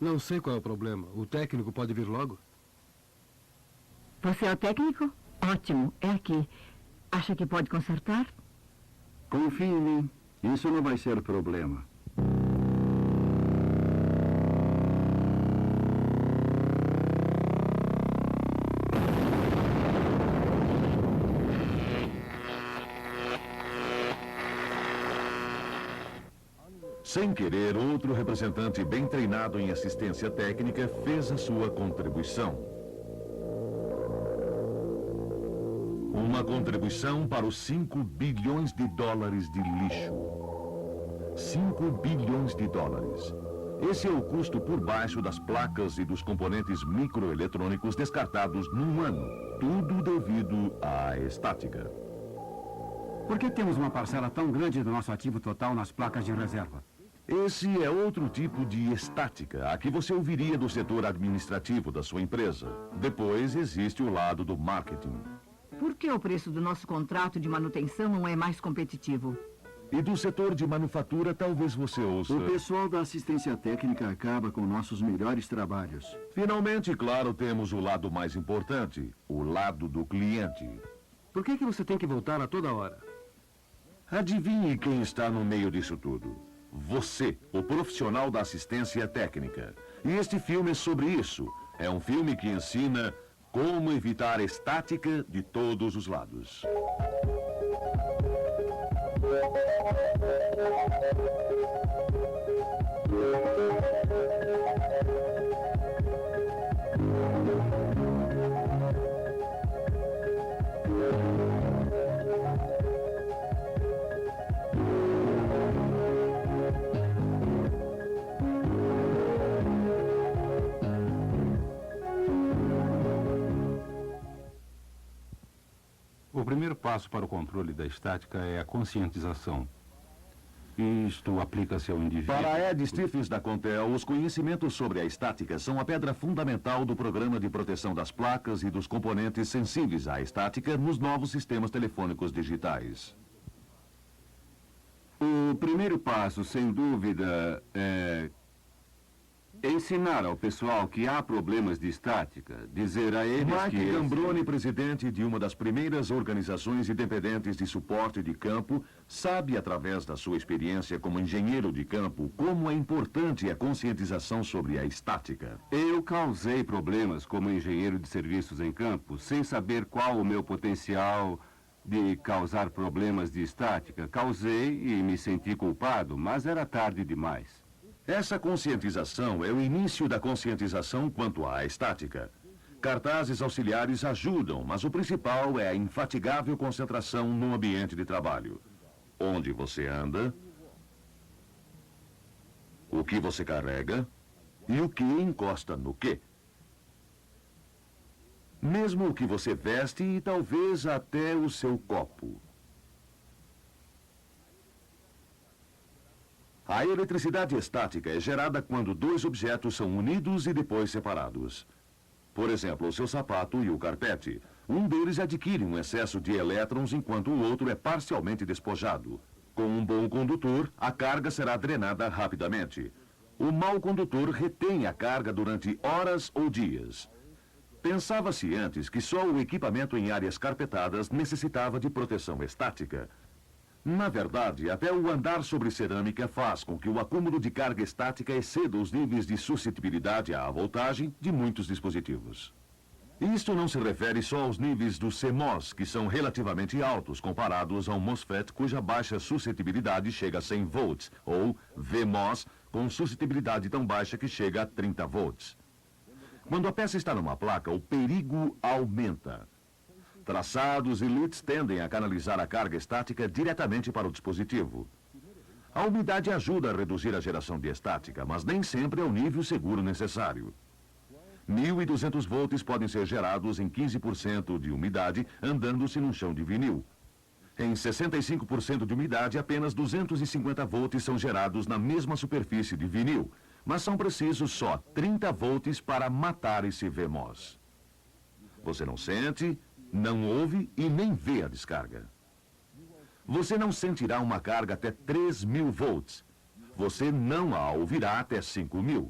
Não sei qual é o problema. O técnico pode vir logo? Você é o técnico? Ótimo, é aqui. Acha que pode consertar? Confie em mim. Isso não vai ser problema. Sem querer, outro representante bem treinado em assistência técnica fez a sua contribuição. Uma contribuição para os 5 bilhões de dólares de lixo. 5 bilhões de dólares. Esse é o custo por baixo das placas e dos componentes microeletrônicos descartados num ano. Tudo devido à estática. Por que temos uma parcela tão grande do nosso ativo total nas placas de reserva? Esse é outro tipo de estática, a que você ouviria do setor administrativo da sua empresa. Depois existe o lado do marketing. Por que o preço do nosso contrato de manutenção não é mais competitivo? E do setor de manufatura, talvez você ouça... O pessoal da assistência técnica acaba com nossos melhores trabalhos. Finalmente, claro, temos o lado mais importante, o lado do cliente. Por que você tem que voltar a toda hora? Adivinhe quem está no meio disso tudo. Você, o profissional da assistência técnica. E este filme é sobre isso. É um filme que ensina como evitar estática de todos os lados. O primeiro passo para o controle da estática é a conscientização. Isto aplica-se ao indivíduo. Para Ed Stephens da Contel, os conhecimentos sobre a estática são a pedra fundamental do programa de proteção das placas e dos componentes sensíveis à estática nos novos sistemas telefônicos digitais. O primeiro passo, sem dúvida, é ensinar ao pessoal que há problemas de estática, dizer a eles Mike que... Gambroni, presidente de uma das primeiras organizações independentes de suporte de campo, sabe, através da sua experiência como engenheiro de campo, como é importante a conscientização sobre a estática. Eu causei problemas como engenheiro de serviços em campo, sem saber qual o meu potencial de causar problemas de estática. Causei e me senti culpado, mas era tarde demais. Essa conscientização é o início da conscientização quanto à estática. Cartazes auxiliares ajudam, mas o principal é a infatigável concentração no ambiente de trabalho. Onde você anda, o que você carrega e o que encosta no quê. Mesmo o que você veste e talvez até o seu copo. A eletricidade estática é gerada quando dois objetos são unidos e depois separados. Por exemplo, o seu sapato e o carpete. Um deles adquire um excesso de elétrons enquanto o outro é parcialmente despojado. Com um bom condutor, a carga será drenada rapidamente. O mau condutor retém a carga durante horas ou dias. Pensava-se antes que só o equipamento em áreas carpetadas necessitava de proteção estática. Na verdade, até o andar sobre cerâmica faz com que o acúmulo de carga estática exceda os níveis de suscetibilidade à voltagem de muitos dispositivos. Isto não se refere só aos níveis do CMOS, que são relativamente altos comparados ao MOSFET, cuja baixa suscetibilidade chega a 100 volts, ou VMOS, com suscetibilidade tão baixa que chega a 30 volts. Quando a peça está numa placa, o perigo aumenta. Traçados e LUTs tendem a canalizar a carga estática diretamente para o dispositivo. A umidade ajuda a reduzir a geração de estática, mas nem sempre é o nível seguro necessário. 1.200 volts podem ser gerados em 15% de umidade andando-se num chão de vinil. Em 65% de umidade, apenas 250 volts são gerados na mesma superfície de vinil, mas são precisos só 30 volts para matar esse VMOS. Você não sente, não ouve e nem vê a descarga. Você não sentirá uma carga até 3.000 volts. Você não a ouvirá até 5.000.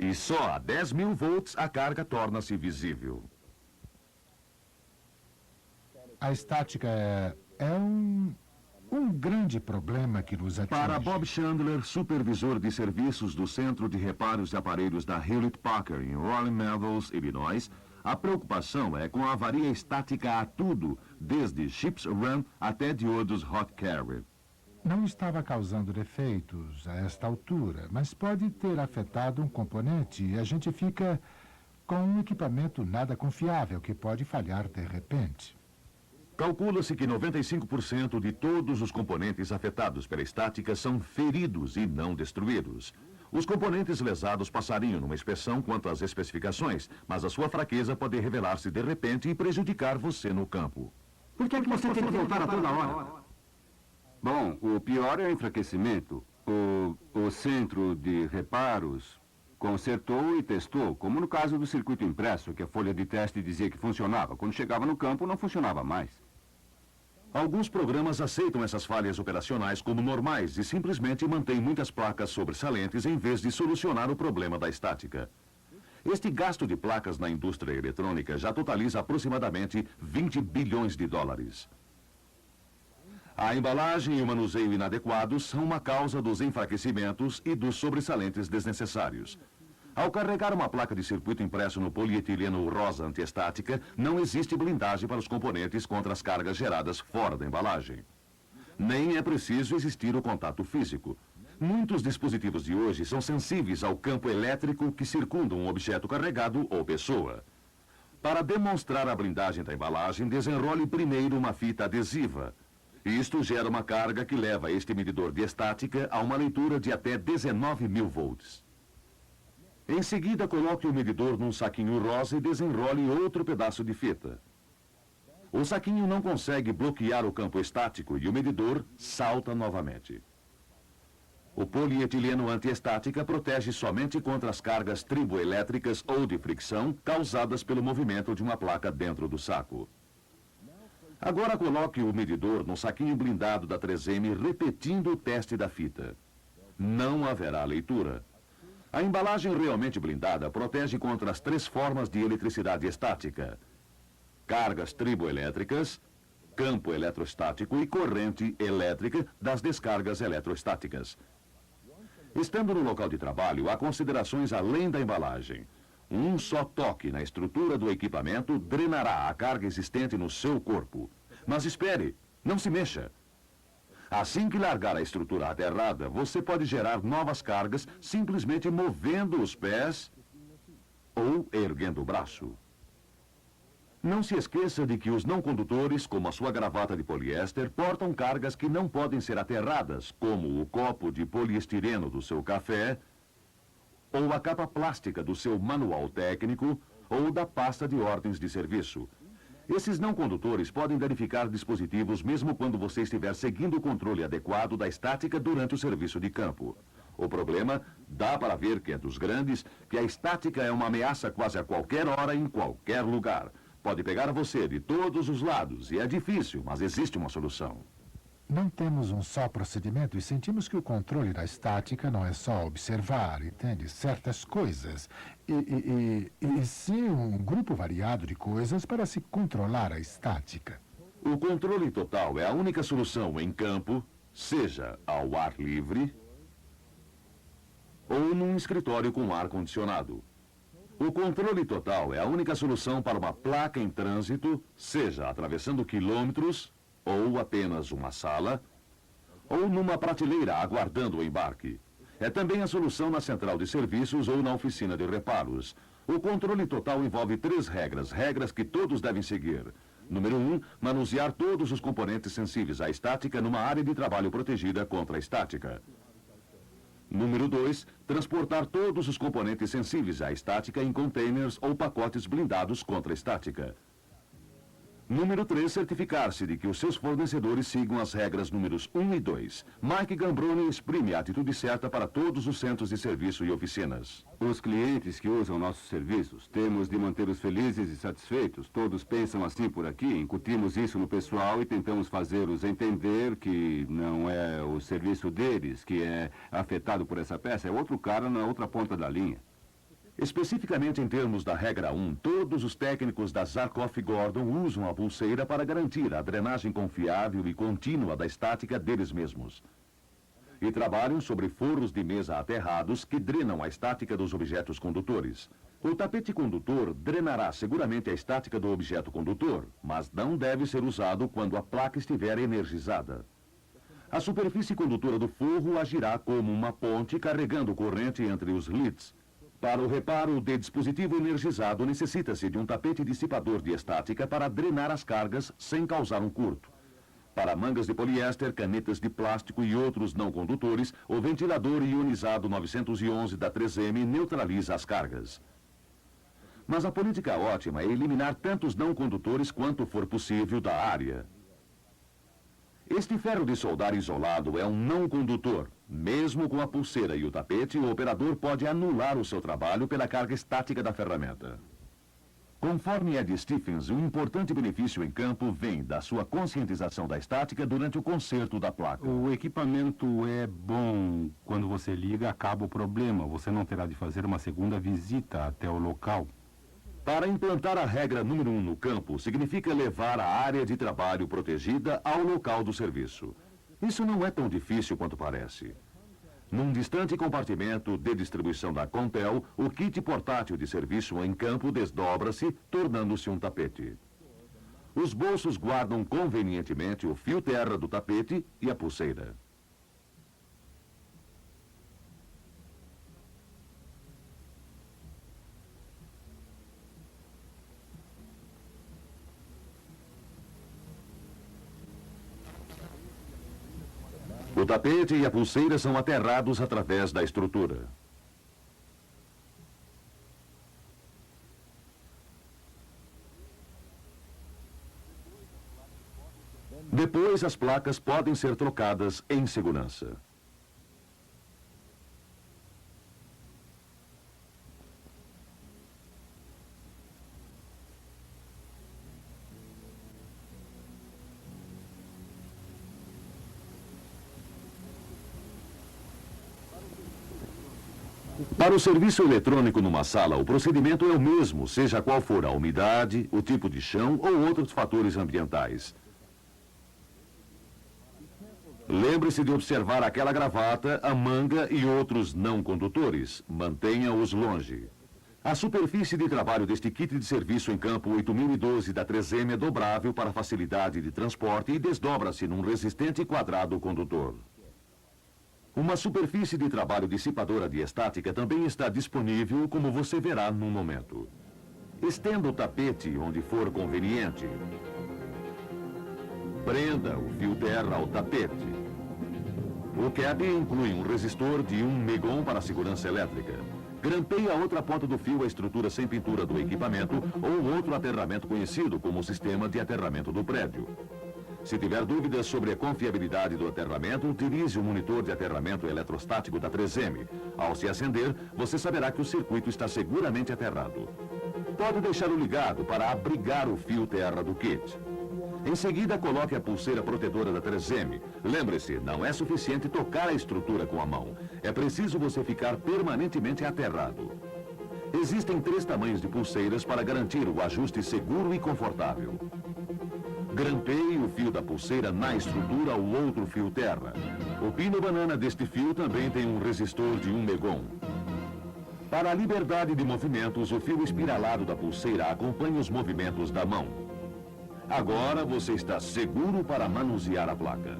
E só a 10.000 volts a carga torna-se visível. A estática é um grande problema que nos atinge. Para Bob Chandler, supervisor de serviços do Centro de Reparos de Aparelhos da Hewlett-Packard, em Rolling Meadows, Illinois, a preocupação é com a avaria estática a tudo, desde chips RAM até diodos hot carrier. Não estava causando defeitos a esta altura, mas pode ter afetado um componente e a gente fica com um equipamento nada confiável que pode falhar de repente. Calcula-se que 95% de todos os componentes afetados pela estática são feridos e não destruídos. Os componentes lesados passariam numa inspeção quanto às especificações, mas a sua fraqueza pode revelar-se de repente e prejudicar você no campo. Por que é que você tem que voltar a toda hora? Bom, o pior é o enfraquecimento. O centro de reparos consertou e testou, como no caso do circuito impresso, que a folha de teste dizia que funcionava. Quando chegava no campo, não funcionava mais. Alguns programas aceitam essas falhas operacionais como normais e simplesmente mantêm muitas placas sobressalentes em vez de solucionar o problema da estática. Este gasto de placas na indústria eletrônica já totaliza aproximadamente 20 bilhões de dólares. A embalagem e o manuseio inadequados são uma causa dos enfraquecimentos e dos sobressalentes desnecessários. Ao carregar uma placa de circuito impresso no polietileno rosa antiestática, não existe blindagem para os componentes contra as cargas geradas fora da embalagem. Nem é preciso existir o contato físico. Muitos dispositivos de hoje são sensíveis ao campo elétrico que circunda um objeto carregado ou pessoa. Para demonstrar a blindagem da embalagem, desenrole primeiro uma fita adesiva. Isto gera uma carga que leva este medidor de estática a uma leitura de até 19.000 volts. Em seguida, coloque o medidor num saquinho rosa e desenrole outro pedaço de fita. O saquinho não consegue bloquear o campo estático e o medidor salta novamente. O polietileno antiestática protege somente contra as cargas triboelétricas ou de fricção causadas pelo movimento de uma placa dentro do saco. Agora coloque o medidor no saquinho blindado da 3M, repetindo o teste da fita. Não haverá leitura. A embalagem realmente blindada protege contra as 3 formas de eletricidade estática: cargas triboelétricas, campo eletrostático e corrente elétrica das descargas eletrostáticas. Estando no local de trabalho, há considerações além da embalagem. Um só toque na estrutura do equipamento drenará a carga existente no seu corpo. Mas espere, não se mexa. Assim que largar a estrutura aterrada, você pode gerar novas cargas simplesmente movendo os pés ou erguendo o braço. Não se esqueça de que os não condutores, como a sua gravata de poliéster, portam cargas que não podem ser aterradas, como o copo de poliestireno do seu café, ou a capa plástica do seu manual técnico, ou da pasta de ordens de serviço. Esses não condutores podem danificar dispositivos mesmo quando você estiver seguindo o controle adequado da estática durante o serviço de campo. O problema, dá para ver que é dos grandes, que a estática é uma ameaça quase a qualquer hora, em qualquer lugar. Pode pegar você de todos os lados, e é difícil, mas existe uma solução. Não temos um só procedimento e sentimos que o controle da estática não é só observar, entende, certas coisas, e sim um grupo variado de coisas para se controlar a estática. O controle total é a única solução em campo, seja ao ar livre ou num escritório com ar-condicionado. O controle total é a única solução para uma placa em trânsito, seja atravessando quilômetros ou apenas uma sala, ou numa prateleira aguardando o embarque. É também a solução na central de serviços ou na oficina de reparos. O controle total envolve 3 regras, regras que todos devem seguir. Número 1, manusear todos os componentes sensíveis à estática numa área de trabalho protegida contra a estática. Número 2, transportar todos os componentes sensíveis à estática em containers ou pacotes blindados contra a estática. Número 3, certificar-se de que os seus fornecedores sigam as regras números 1 e 2. Mike Gambroni exprime a atitude certa para todos os centros de serviço e oficinas. Os clientes que usam nossos serviços, temos de mantê-los felizes e satisfeitos. Todos pensam assim por aqui, incutimos isso no pessoal e tentamos fazê-los entender que não é o serviço deles que é afetado por essa peça, é outro cara na outra ponta da linha. Especificamente em termos da regra 1, todos os técnicos da Zarkoff-Gordon usam a pulseira para garantir a drenagem confiável e contínua da estática deles mesmos. E trabalham sobre forros de mesa aterrados que drenam a estática dos objetos condutores. O tapete condutor drenará seguramente a estática do objeto condutor, mas não deve ser usado quando a placa estiver energizada. A superfície condutora do forro agirá como uma ponte carregando corrente entre os leads. Para o reparo de dispositivo energizado, necessita-se de um tapete dissipador de estática para drenar as cargas sem causar um curto. Para mangas de poliéster, canetas de plástico e outros não condutores, o ventilador ionizado 911 da 3M neutraliza as cargas. Mas a política ótima é eliminar tantos não condutores quanto for possível da área. Este ferro de soldar isolado é um não condutor. Mesmo com a pulseira e o tapete, o operador pode anular o seu trabalho pela carga estática da ferramenta. Conforme Ed Stephens, um importante benefício em campo vem da sua conscientização da estática durante o conserto da placa. O equipamento é bom. Quando você liga, acaba o problema. Você não terá de fazer uma segunda visita até o local. Para implantar a regra número 1 no campo, significa levar a área de trabalho protegida ao local do serviço. Isso não é tão difícil quanto parece. Num distante compartimento de distribuição da Contel, o kit portátil de serviço em campo desdobra-se, tornando-se um tapete. Os bolsos guardam convenientemente o fio terra do tapete e a pulseira. O tapete e a pulseira são aterrados através da estrutura. Depois, as placas podem ser trocadas em segurança. Para o serviço eletrônico numa sala, o procedimento é o mesmo, seja qual for a umidade, o tipo de chão ou outros fatores ambientais. Lembre-se de observar aquela gravata, a manga e outros não condutores. Mantenha-os longe. A superfície de trabalho deste kit de serviço em campo 8012 da 3M é dobrável para facilidade de transporte e desdobra-se num resistente quadrado condutor. Uma superfície de trabalho dissipadora de estática também está disponível, como você verá num momento. Estenda o tapete onde for conveniente. Prenda o fio terra ao tapete. O cap inclui um resistor de 1 megon para segurança elétrica. Grampeie a outra ponta do fio à estrutura sem pintura do equipamento ou outro aterramento conhecido como sistema de aterramento do prédio. Se tiver dúvidas sobre a confiabilidade do aterramento, utilize o monitor de aterramento eletrostático da 3M. Ao se acender, você saberá que o circuito está seguramente aterrado. Pode deixá-lo ligado para abrigar o fio terra do kit. Em seguida, coloque a pulseira protetora da 3M. Lembre-se, não é suficiente tocar a estrutura com a mão. É preciso você ficar permanentemente aterrado. Existem 3 tamanhos de pulseiras para garantir o ajuste seguro e confortável. Grampeie o fio da pulseira na estrutura ou outro fio terra. O pino banana deste fio também tem um resistor de 1 megon. Para a liberdade de movimentos, o fio espiralado da pulseira acompanha os movimentos da mão. Agora você está seguro para manusear a placa.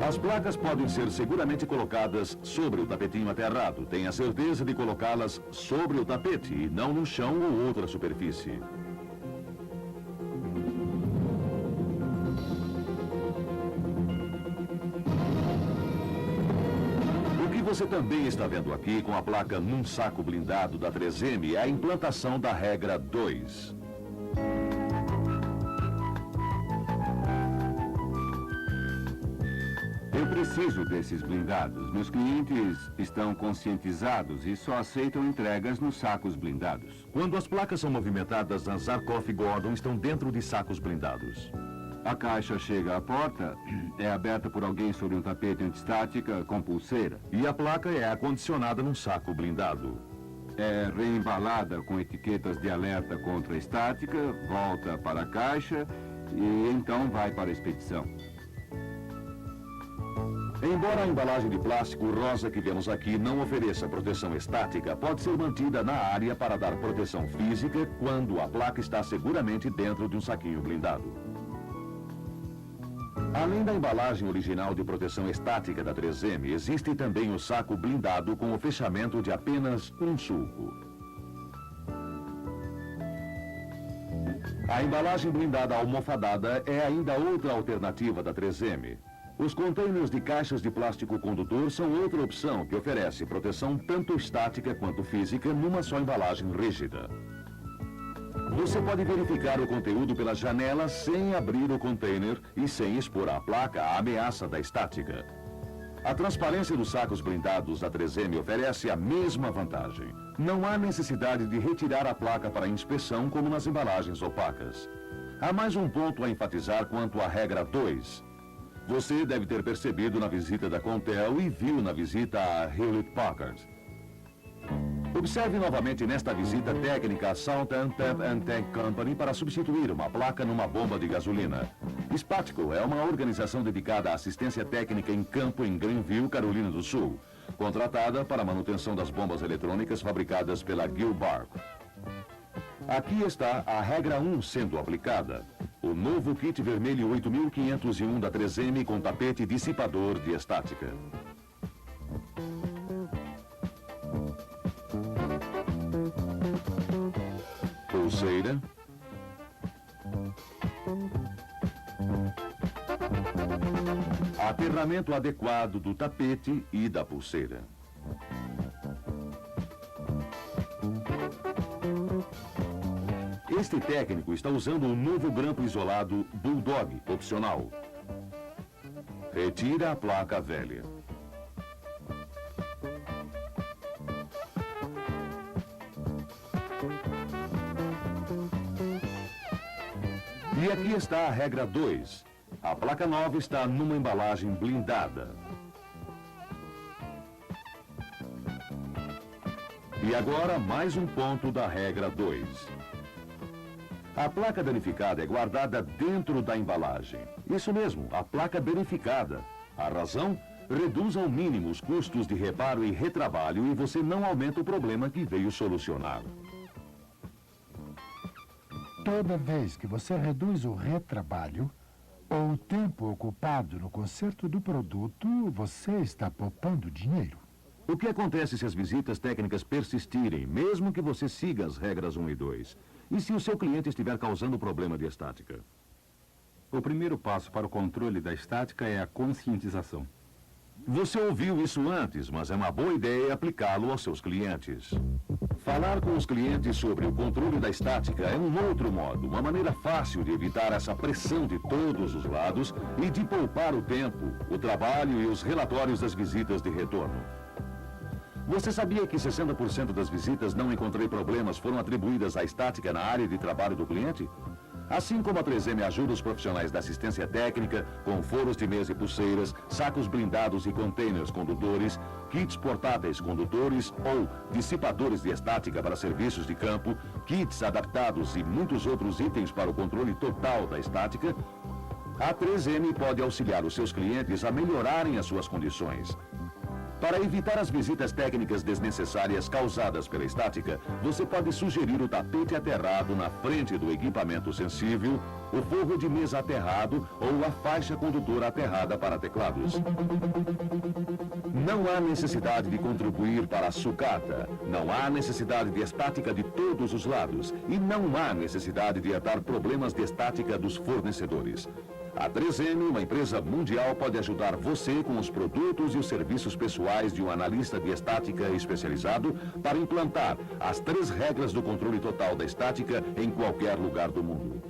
As placas podem ser seguramente colocadas sobre o tapetinho aterrado. Tenha certeza de colocá-las sobre o tapete e não no chão ou outra superfície. O que você também está vendo aqui com a placa num saco blindado da 3M é a implantação da regra 2. Eu preciso desses blindados. Meus clientes estão conscientizados e só aceitam entregas nos sacos blindados. Quando as placas são movimentadas, as Zarkoff-Gordon estão dentro de sacos blindados. A caixa chega à porta, é aberta por alguém sobre um tapete antiestática com pulseira. E a placa é acondicionada num saco blindado. É reembalada com etiquetas de alerta contra a estática, volta para a caixa e então vai para a expedição. Embora a embalagem de plástico rosa que vemos aqui não ofereça proteção estática, pode ser mantida na área para dar proteção física quando a placa está seguramente dentro de um saquinho blindado. Além da embalagem original de proteção estática da 3M, existe também o saco blindado com o fechamento de apenas um sulco. A embalagem blindada almofadada é ainda outra alternativa da 3M. Os containers de caixas de plástico condutor são outra opção que oferece proteção tanto estática quanto física numa só embalagem rígida. Você pode verificar o conteúdo pela janela sem abrir o container e sem expor à placa a ameaça da estática. A transparência dos sacos blindados da 3M oferece a mesma vantagem. Não há necessidade de retirar a placa para inspeção como nas embalagens opacas. Há mais um ponto a enfatizar quanto à regra 2. Você deve ter percebido na visita da Contel e viu na visita a Hewlett Packard. Observe novamente nesta visita técnica a Southern Tap and Tank Company para substituir uma placa numa bomba de gasolina. Spatco é uma organização dedicada à assistência técnica em campo em Greenville, Carolina do Sul, contratada para a manutenção das bombas eletrônicas fabricadas pela Gilbarco. Aqui está a regra 1 sendo aplicada. O novo kit vermelho 8501 da 3M com tapete dissipador de estática. Pulseira. Aterramento adequado do tapete e da pulseira. Este técnico está usando o novo grampo isolado Bulldog opcional. Retira a placa velha. E aqui está a regra 2. A placa nova está numa embalagem blindada. E agora mais um ponto da regra 2. A placa danificada é guardada dentro da embalagem. Isso mesmo, a placa danificada. A razão? Reduz ao mínimo os custos de reparo e retrabalho e você não aumenta o problema que veio solucionar. Toda vez que você reduz o retrabalho ou o tempo ocupado no conserto do produto, você está poupando dinheiro. O que acontece se as visitas técnicas persistirem, mesmo que você siga as regras 1 e 2? E se o seu cliente estiver causando problema de estática? O primeiro passo para o controle da estática é a conscientização. Você ouviu isso antes, mas é uma boa ideia aplicá-lo aos seus clientes. Falar com os clientes sobre o controle da estática é um outro modo, uma maneira fácil de evitar essa pressão de todos os lados e de poupar o tempo, o trabalho e os relatórios das visitas de retorno. Você sabia que 60% das visitas não encontrei problemas foram atribuídas à estática na área de trabalho do cliente? Assim como a 3M ajuda os profissionais da assistência técnica com foros de mesa e pulseiras, sacos blindados e containers condutores, kits portáteis condutores ou dissipadores de estática para serviços de campo, kits adaptados e muitos outros itens para o controle total da estática, a 3M pode auxiliar os seus clientes a melhorarem as suas condições. Para evitar as visitas técnicas desnecessárias causadas pela estática, você pode sugerir o tapete aterrado na frente do equipamento sensível, o forro de mesa aterrado ou a faixa condutora aterrada para teclados. Não há necessidade de contribuir para a sucata, não há necessidade de estática de todos os lados e não há necessidade de evitar problemas de estática dos fornecedores. A 3M, uma empresa mundial, pode ajudar você com os produtos e os serviços pessoais de um analista de estática especializado para implantar as 3 regras do controle total da estática em qualquer lugar do mundo.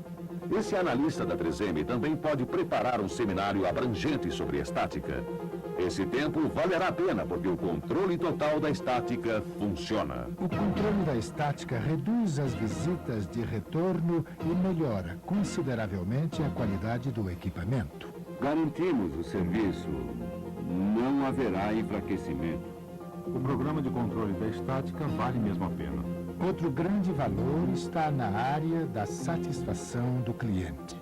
Esse analista da 3M também pode preparar um seminário abrangente sobre estática. Esse tempo valerá a pena porque o controle total da estática funciona. O controle da estática reduz as visitas de retorno e melhora consideravelmente a qualidade do equipamento. Garantimos o serviço. Não haverá enfraquecimento. O programa de controle da estática vale mesmo a pena. Outro grande valor está na área da satisfação do cliente.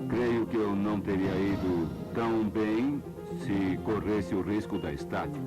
Creio que eu não teria ido tão bem se corresse o risco da estática.